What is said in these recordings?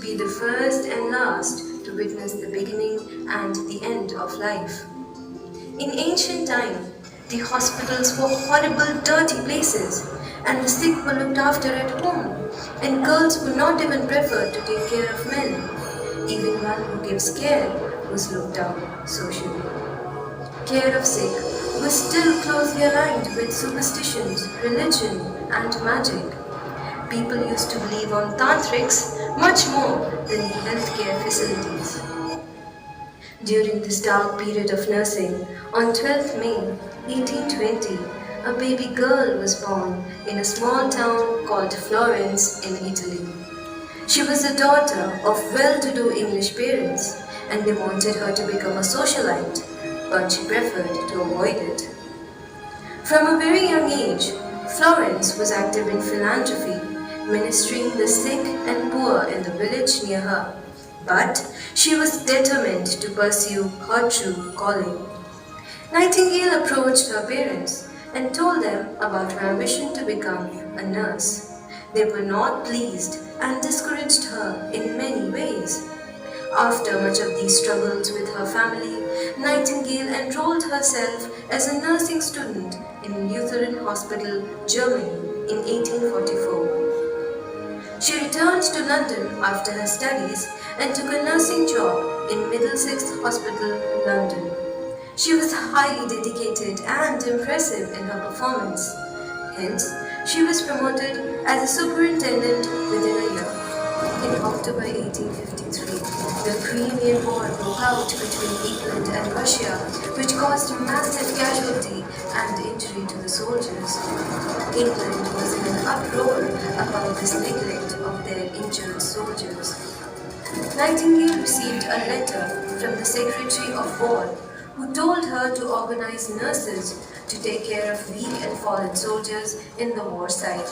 be the first and last to witness the beginning and the end of life. In ancient time, the hospitals were horrible, dirty places, and the sick were looked after at home, and girls were not even preferred to take care of men. Even one who gives care was looked down socially. Care of sick was still closely aligned with superstitions, religion, and magic. People used to believe on tantrics much more than the healthcare facilities. During this dark period of nursing, on 12th May 1820, a baby girl was born in a small town called Florence in Italy. She was the daughter of well-to-do English parents, and they wanted her to become a socialite, but she preferred to avoid it. From a very young age, Florence was active in philanthropy, ministering the sick and poor in the village near her. But she was determined to pursue her true calling. Nightingale approached her parents and told them about her ambition to become a nurse. They were not pleased and discouraged her in many ways. After much of these struggles with her family, Nightingale enrolled herself as a nursing student in Lutheran Hospital, Germany in 1844. She returned to London after her studies and took a nursing job in Middlesex Hospital, London. She was highly dedicated and impressive in her performance. Hence, she was promoted as a superintendent within a year. In October 1853, the Crimean War broke out between England and Russia, which caused massive casualty and injury to the soldiers. England was in an uproar about this neglect of their injured soldiers. Nightingale received a letter from the Secretary of War, who told her to organize nurses to take care of weak and fallen soldiers in the war site.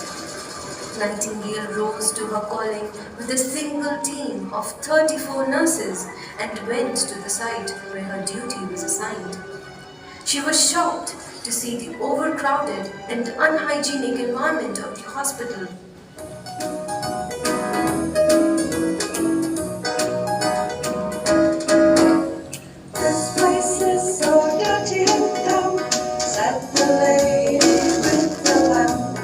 Nightingale rose to her calling with a single team of 34 nurses and went to the site where her duty was assigned. She was shocked to see the overcrowded and unhygienic environment of the hospital. This place is so dirty and dumb, said the lady with the lamp.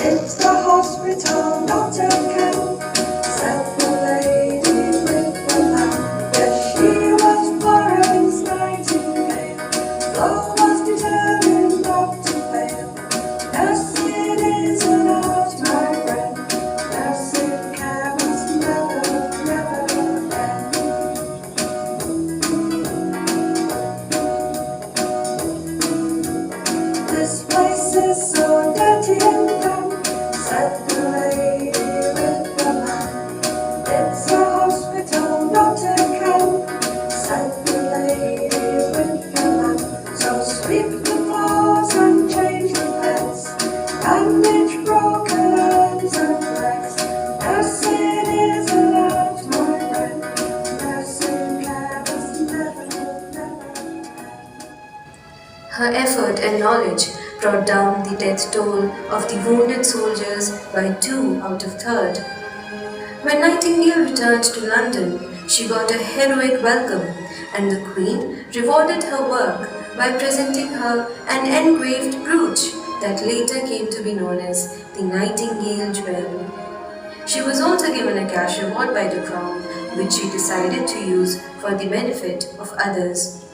It's the hospital, not a camp, said the lady with the lamp. Yes, she was Florence Nightingale, though was determined not to fail. Nursing is an art, my friend. Nursing care must never, never end. This place is so dirty and dumb, said the lady with the lamp. It's a hospital, not a camp, said the lady with the lamp. So sweep the floors and change the beds, bandage broken arms and legs. Nursing is an art, my friend. Nursing care must never, never end. Her effort and knowledge brought down the death toll of the wounded soldiers by 2 out of 3rd. When Nightingale returned to London, she got a heroic welcome, and the Queen rewarded her work by presenting her an engraved brooch that later came to be known as the Nightingale Jewel. She was also given a cash reward by the Crown, which she decided to use for the benefit of others.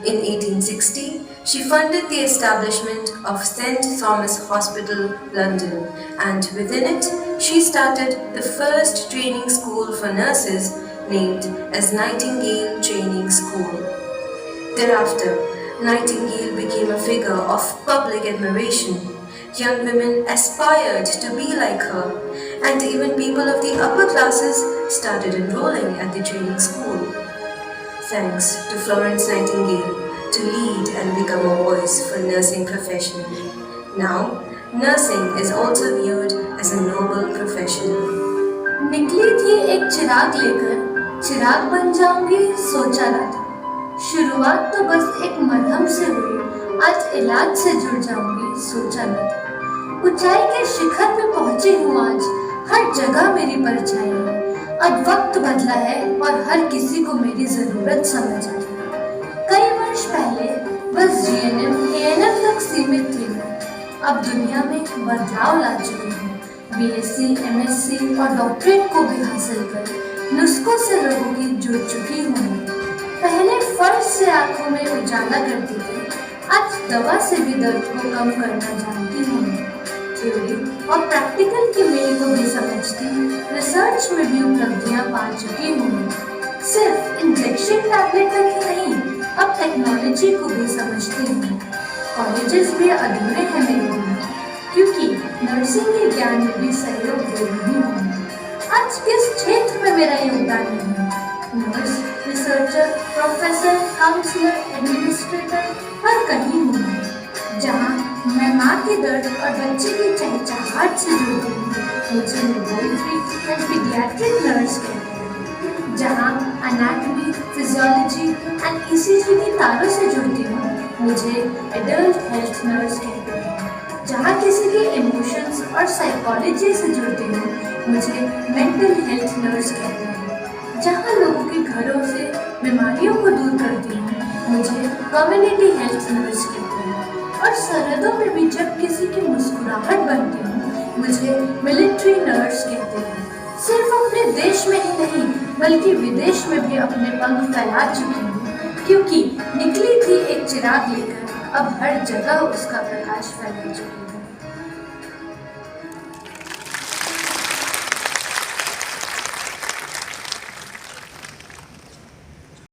In 1860, she funded the establishment of St. Thomas Hospital, London, and within it, she started the first training school for nurses named as Nightingale Training School. Thereafter, Nightingale became a figure of public admiration. Young women aspired to be like her, and even people of the upper classes started enrolling at the training school. Thanks to Florence Nightingale to lead and become a voice for nursing profession. Now, nursing is also viewed as a noble profession. निकली थी एक चिराग लेकर, चिराग बन जाऊंगी सोचा ना था। शुरुआत तो बस एक मरहम से हुई, आज इलाज से जुड़ जाऊंगी सोचा ना था। ऊंचाई के शिखर पे पहुंची हूँ आज, हर जगह मेरी परछाई है। अब वक्त बदला है और हर किसी को मेरी जरूरत समझ आई। कई वर्ष पहले बस जीएनएम एएनएम तक सीमित थी मैं, अब दुनिया में बदलाव ला चुकी हूँ। बीएससी, एमएससी और डॉक्टरेट को भी हासिल कर नुस्खों से लोगों की जुड़ चुकी हूँ। पहले फर्ज से आंखों में उजाला करती थी, आज दवा से भी दर्द को कम करना जानती हूँ। थ्योरी और प्रैक्टिकल की मेल को भी समझती, रिसर्च में भी उपलब्धियाँ पा चुकी हूँ। सिर्फ इंजेक्शन टैबलेट तक ही नहीं, अब टेक्नोलॉजी को भी समझती हूँ। कॉलेजेस भी अधूरे हैं मेरे लिए, क्योंकि नर्सिंग के ज्ञान में भी सहयोग दे रही हूँ। आज किस क्षेत्र में मेरा योगदान है? Nurse, researcher, professor, counsellor, administrator, हर कहीं हूँ। जहाँ मैं माँ के दर्द और बच्चे की चहचहाहट से जुड़ती हूँ, मुझे लेबोरेटरी एंड पीडियाट्रिक नर्स कहते हैं। जहाँ एनाटॉमी, फिजियोलॉजी एंड ईसीजी की तारों से जुड़ती हूँ, मुझे एडल्ट हेल्थ नर्स कहते हैं। जहाँ किसी के इमोशंस और साइकोलॉजी से जुड़ती हूँ, मुझे मेंटल हेल्थ नर्स कहते हैं। जहाँ लोगों के घरों से बीमारियों को दूर करती हूँ, मुझे कम्युनिटी हेल्थ नर्स कहते हैं। और सरहदों में भी जब किसी की मुस्कुराहट बनती हूँ, मुझे मिलिट्री नर्स कहते हैं। सिर्फ अपने देश में ही नहीं, बल्कि विदेश में भी अपने पंख फैला चुकी हूँ, क्योंकि निकली थी एक चिराग लेकर, अब हर जगह उसका प्रकाश फैला चुकी है।